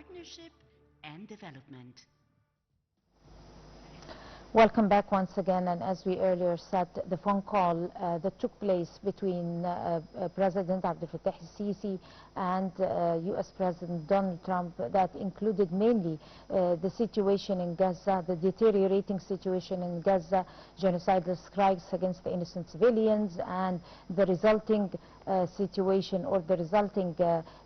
partnership and development. Welcome back once again, and as we earlier said, the phone call that took place between President Abdel Fattah al-Sisi and U.S. President Donald Trump, that included mainly the situation in Gaza, the deteriorating situation in Gaza, genocidal strikes against the innocent civilians, and the resulting situation or the resulting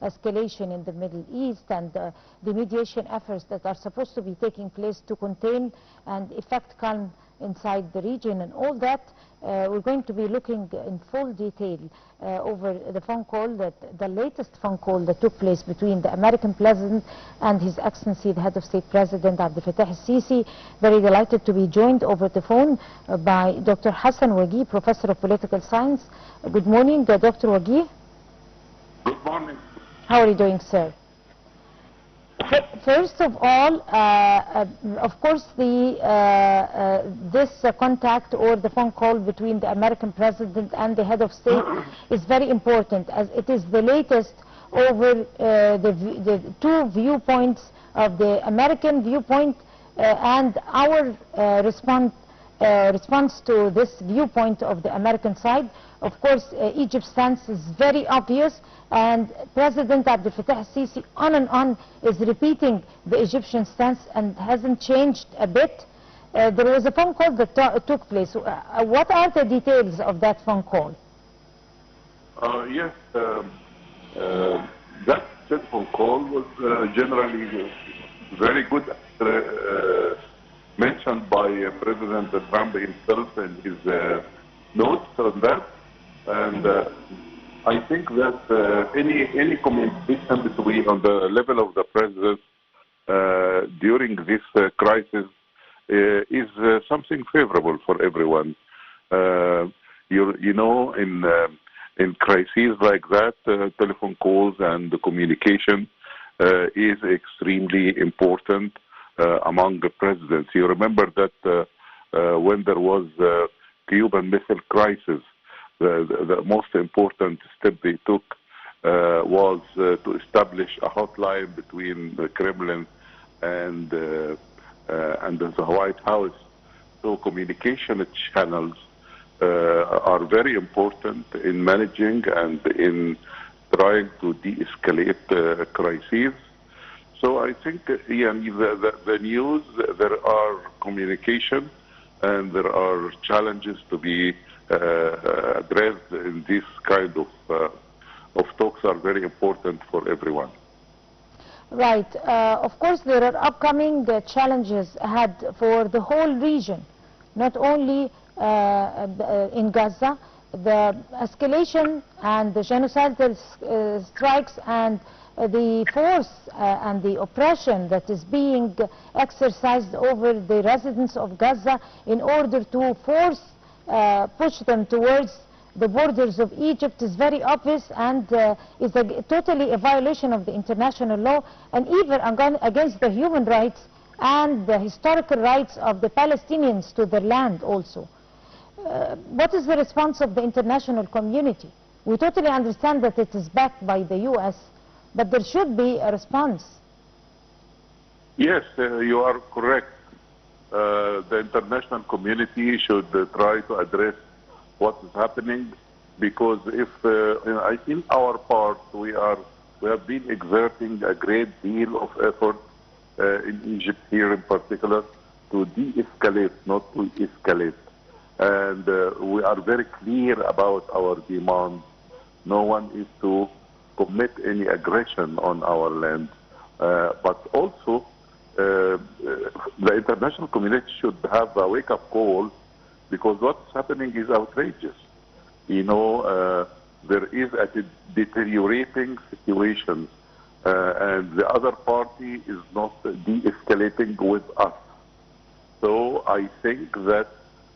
escalation in the Middle East, and the mediation efforts that are supposed to be taking place to contain and effect calm inside the region, and all that we're going to be looking in full detail over the phone call, the latest phone call that took place between the American President and His Excellency the Head of State President Abdel Fattah al-Sisi. Very delighted to be joined over the phone by Dr. Hassan Wagih, Professor of Political Science. Good morning, Dr. Wagih. Good morning. How are you doing, sir? First of all, of course, this contact or the phone call between the American President and the Head of State is very important, as it is the latest over the two viewpoints of the American viewpoint and our response to this viewpoint of the American side. Of course, Egypt's stance is very obvious, and President Abdel Fattah al-Sisi on and on is repeating the Egyptian stance and hasn't changed a bit. There was a phone call that took place. What are the details of that phone call? Yes, that telephone call was generally very good, mentioned by President Trump himself in his notes on that. And I think that any communication between on the level of the president during this crisis is something favorable for everyone. You know, in crises like that, telephone calls and the communication is extremely important among the presidents. You remember that when there was Cuban Missile Crisis, the most important step they took was to establish a hotline between the Kremlin and the White House. So communication channels are very important in managing and in trying to de-escalate crises. So I think the news, there are communication and there are challenges to be addressed in this kind of talks are very important for everyone. Right. Of course, there are upcoming challenges ahead for the whole region, not only in Gaza. The escalation and the genocidal strikes and the force and the oppression that is being exercised over the residents of Gaza in order to push them towards the borders of Egypt is very obvious, and is totally a violation of the international law, and even against the human rights and the historical rights of the Palestinians to their land also. What is the response of the international community? We totally understand that it is backed by the U.S., but there should be a response. Yes, you are correct. The international community should try to address what is happening, because if in our part we have been exerting a great deal of effort in Egypt here in particular to de-escalate, not to escalate, and we are very clear about our demands. No one is to commit any aggression on our land, but also the international community should have a wake-up call, because what's happening is outrageous. You know, there is a deteriorating situation, and the other party is not de-escalating with us. So I think that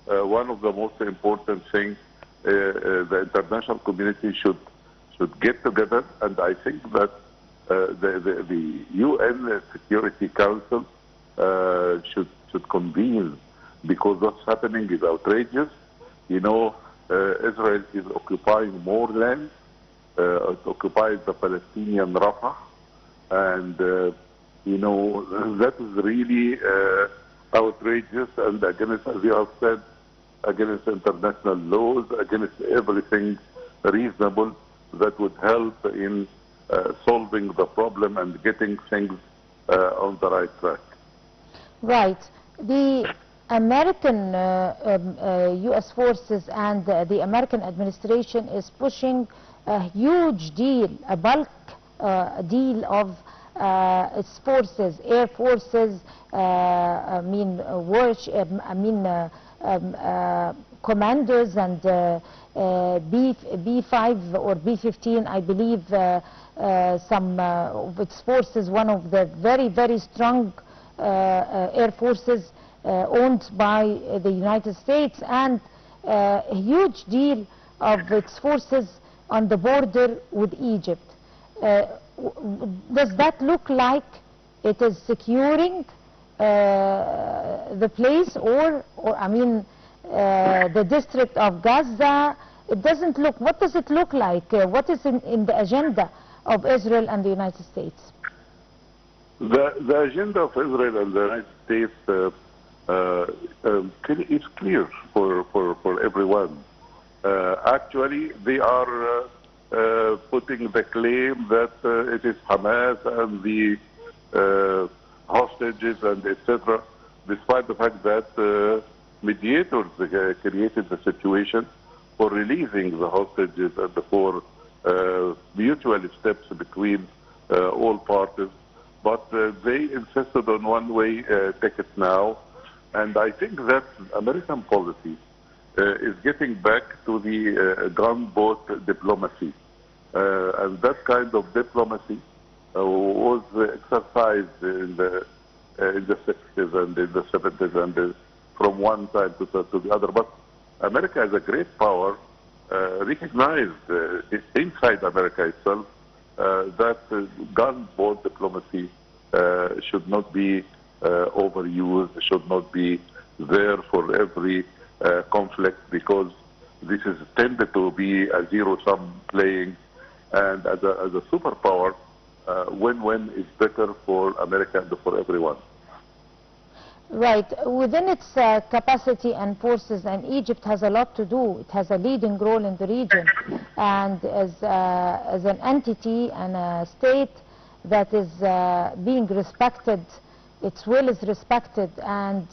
one of the most important things the international community should get together, and I think that the UN Security Council should convene, because what's happening is outrageous. You know, Israel is occupying more land. It occupies the Palestinian Rafah, and You know, that is really outrageous and against, as you have said, against international laws, against everything reasonable that would help in solving the problem and getting things on the right track. Right. The American U.S. forces and the American administration is pushing a huge deal, a bulk deal of its forces, air forces, commanders and B5 or B15, I believe, some of its forces, one of the very, very strong air forces owned by the United States, and a huge deal of its forces on the border with Egypt. Does that look like it is securing the place, or I mean, the district of Gaza? It doesn't look. What does it look like? What is in the agenda of Israel and the United States? The agenda of Israel and the United States is clear for everyone. Actually, they are putting the claim that it is Hamas and the hostages and etc., despite the fact that mediators created the situation for releasing the hostages and for mutual steps between all parties. But they insisted on one-way ticket now, and I think that American policy is getting back to the gunboat diplomacy. And that kind of diplomacy was exercised in the 60s and in the 70s and from one side to the other. But America as a great power recognized inside America itself that gunboat diplomacy should not be overused, should not be there for every conflict, because this is tended to be a zero-sum playing, and as a superpower, win-win is better for America and for everyone. Right. Within its capacity and forces, and Egypt has a lot to do. It has a leading role in the region, and as an entity and a state that is being respected, its will is respected and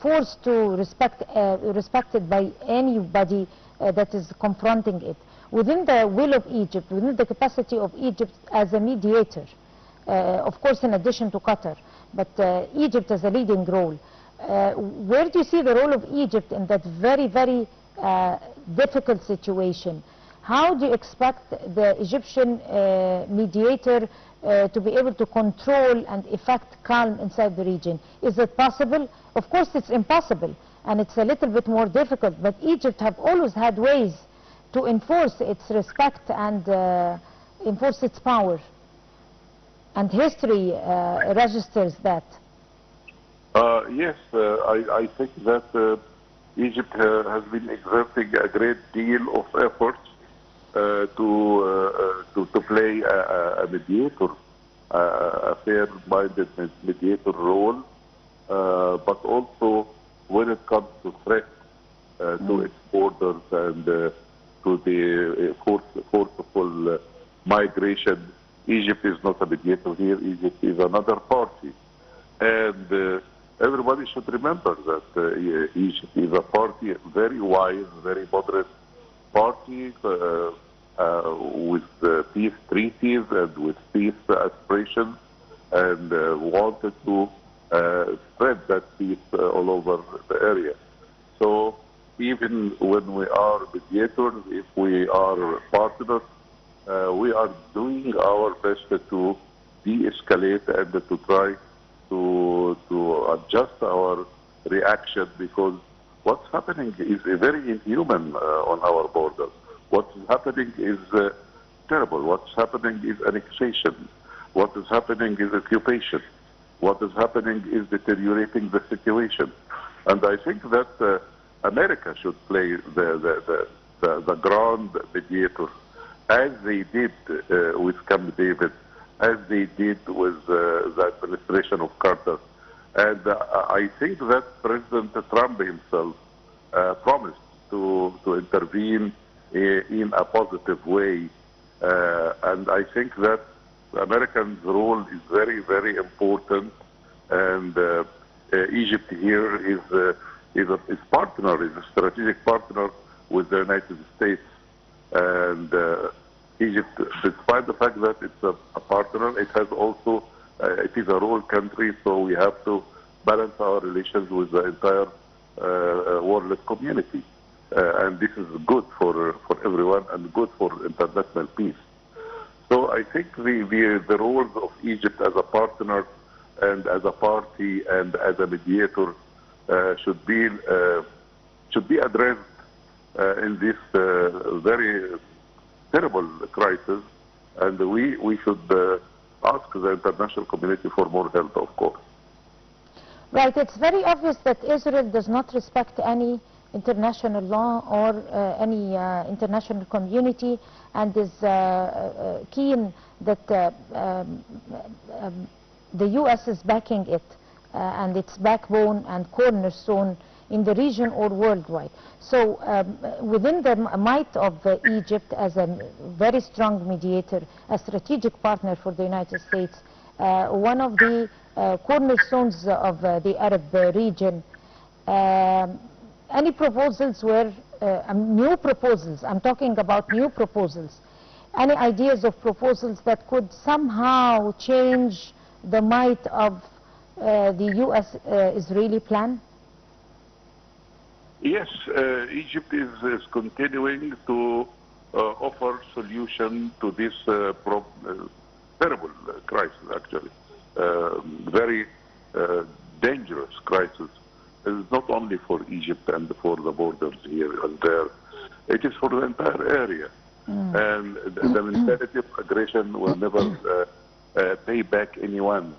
forced to respected by anybody that is confronting it. Within the will of Egypt, within the capacity of Egypt as a mediator, of course in addition to Qatar, but Egypt has a leading role. Where do you see the role of Egypt in that very, very difficult situation? How do you expect the Egyptian mediator to be able to control and effect calm inside the region? Is it possible? Of course it's impossible, and it's a little bit more difficult, but Egypt have always had ways to enforce its respect and enforce its power. And history registers that. Yes, I think that Egypt has been exerting a great deal of effort to play a mediator, a fair-minded mediator role, but also when it comes to threats to its borders and to the forceful migration, Egypt is not a mediator here. Egypt is another party. And everybody should remember that Egypt is a party, very wise, very moderate party with peace treaties and with peace aspirations, and wanted to spread that peace all over the area. So even when we are mediators, if we are partners, we are doing our best to de-escalate and to try to adjust our reaction, because what's happening is very inhuman on our borders. What's happening is terrible. What's happening is annexation. What is happening is occupation. What is happening is deteriorating the situation. And I think that America should play the grand mediator, as they did with Camp David, as they did with the administration of Carter. And I think that President Trump himself promised to intervene in a positive way. And I think that the Americans' role is very, very important. And Egypt here is partner, is a strategic partner with the United States. And Egypt, despite the fact that it's a partner, it has also, it is a role country, so we have to balance our relations with the entire world community. And this is good for everyone and good for international peace. So I think the roles of Egypt as a partner and as a party and as a mediator should be addressed in this very terrible crisis, and we should ask the international community for more help, of course. Right. It's very obvious that Israel does not respect any international law or any international community, and is keen that the U.S. is backing it and its backbone and cornerstone in the region or worldwide. So within the might of Egypt as a very strong mediator, a strategic partner for the United States, one of the cornerstones of the Arab region, any proposals were new proposals, I'm talking about new proposals, any ideas of proposals that could somehow change the might of the U.S.-Israeli plan? Yes, Egypt is continuing to offer solution to this terrible crisis, actually. Very dangerous crisis. It's not only for Egypt and for the borders here and there. It is for the entire area. And the mentality of aggression will never pay back anyone.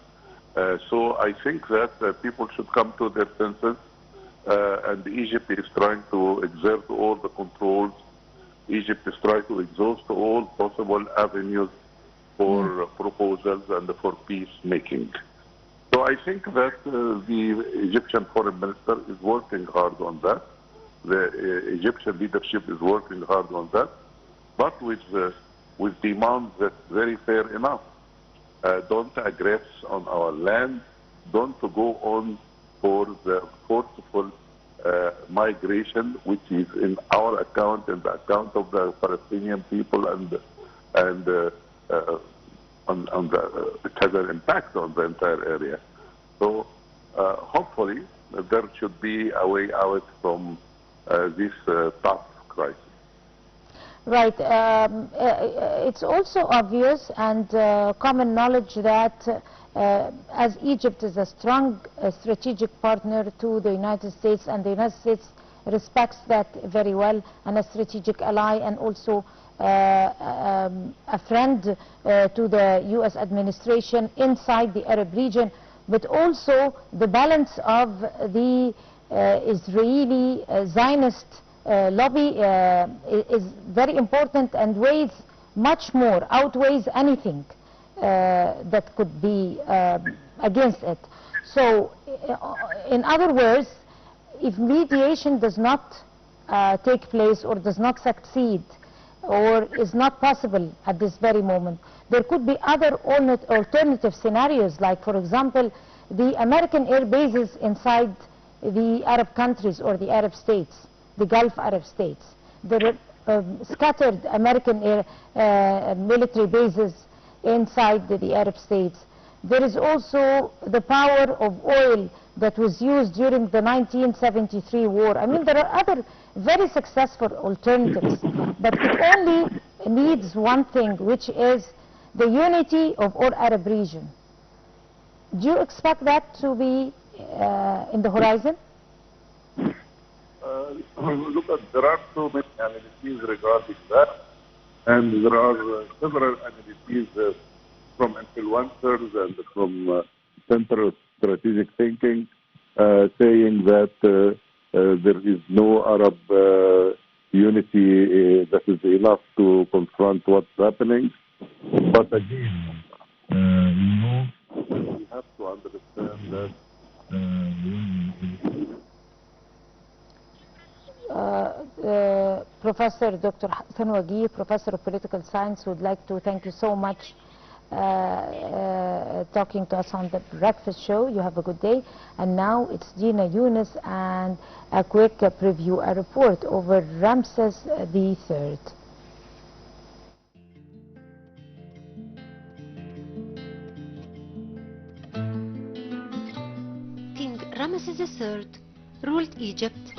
So I think that people should come to their senses. And Egypt is trying to exert all the controls. Egypt is trying to exhaust all possible avenues for proposals and for peacemaking. So I think that the Egyptian foreign minister is working hard on that. The Egyptian leadership is working hard on that, but with demands that's very fair enough. Don't aggress on our land. Don't go on for the forceful migration, which is in our account and the account of the Palestinian people, and it has an impact on the entire area. So hopefully there should be a way out from this tough crisis. Right. It's also obvious and common knowledge that as Egypt is a strong strategic partner to the United States, and the United States respects that very well, and a strategic ally, and also a friend to the U.S. administration inside the Arab region, but also the balance of the Israeli Zionist lobby is very important and weighs much more, outweighs anything that could be against it. So in other words, if mediation does not take place or does not succeed or is not possible at this very moment, there could be other alternative scenarios, like for example the American air bases inside the Arab countries or the Arab states, the Gulf Arab states. There are scattered American air military bases inside the Arab states. There is also the power of oil that was used during the 1973 war. I mean, there are other very successful alternatives, but it only needs one thing, which is the unity of all Arab region. Do you expect that to be in the horizon? Look, there are so many analyses regarding that, and there are several analyses from influencers and from Center Strategic Thinking saying that there is no Arab unity that is enough to confront what's happening. But again, We have to understand that Professor Dr. Hassan Wagih, Professor of Political Science, would like to thank you so much talking to us on the breakfast show. You have a good day. And now it's Dina Yunus and a quick preview, a report over Ramses III. King Ramses III ruled Egypt